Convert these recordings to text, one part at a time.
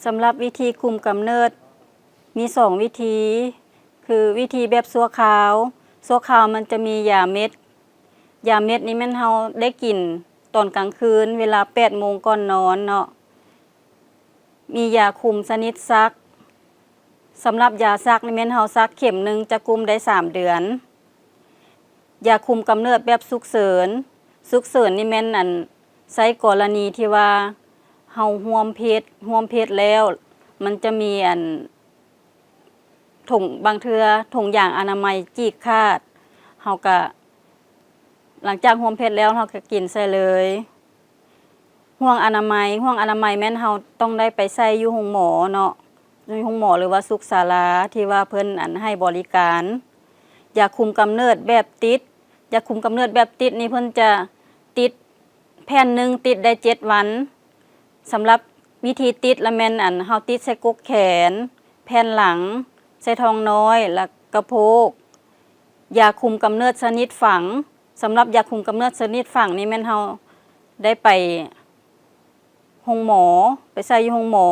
สำหรับวิธีคุมกำเนิดมี2วิธีคือวิธีแบบชั่วคราวมันจะมียาเม็ดนี่แม่นเฮาได้กินตอนกลางคืนเวลา 8 โมงก่อนนอนเนาะมียาคุมชนิดซักสำหรับยาซักนี่แม่นเฮาซักเข็มหนึ่งจะคุมได้3 เดือนยาคุมกำเนิดแบบฉุกเฉินนี่แม่นใช้กรณีที่ว่าเฮาร่วมเพศแล้วมันจะมีถุงบางเทื่อถุงยางอนามัยฉีกขาดเฮาก็หลังจากร่วมเพศแล้วเฮาก็กินใส่เลยห่วงอนามัยแม่นเฮาต้องได้ไปใส่อยู่โรงหมอเนาะอยู่โรงหมอหรือว่าสุขศาลาที่ว่าเพิ่นให้บริการยาคุมกำเนิดแบบติดนี่เพิ่นจะติดแผ่นหนึ่งติดได้7 วันสำหรับวิธีติดละแม่นเฮาติดใส่กกแขนแผ่นหลังใส่ท้องน้อยและกระโพกยาคุมกำเนิดชนิดฝังสำหรับยาคุมกำเนิดชนิดฝังนี่แม่นเฮาได้ไปโรงหมอไปใส่อยู่โรงหมอ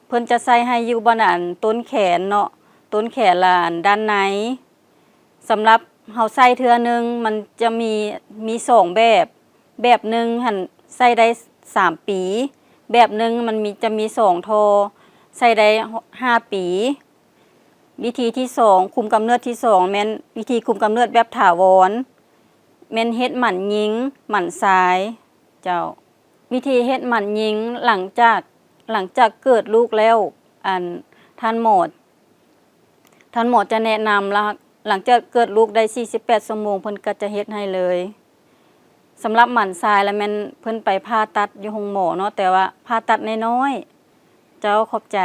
เพิ่นจะใส่ให้อยู่บนต้นแขนเนาะต้นแขนละด้านในสำหรับเฮาใส่เทื่อนึงมันจะมี2แบบนึงหั่นใส่ได้3 ปีแบบนึงมันจะมี2 โทใส่ได้5 ปีวิธีที่2คุมกำเนิดที่2แม่นวิธีคุมกำเนิดแบบถาวรแม่นเฮ็ดหมันหญิงหมันชายเจ้าวิธีเฮ็ดหมันหญิงหลังจากเกิดลูกแล้วท่านหมอจะแนะนำแล้วหลังจากเกิดลูกได้48 ชั่วโมงเพิ่นก็จะเฮ็ดให้เลยสำหรับหมันชายแล้วแม่นเพิ่นไปผ่าตัดอยู่โรงหมอเนาะแต่ว่าผ่าตัดน้อยๆเจ้าขอบใจ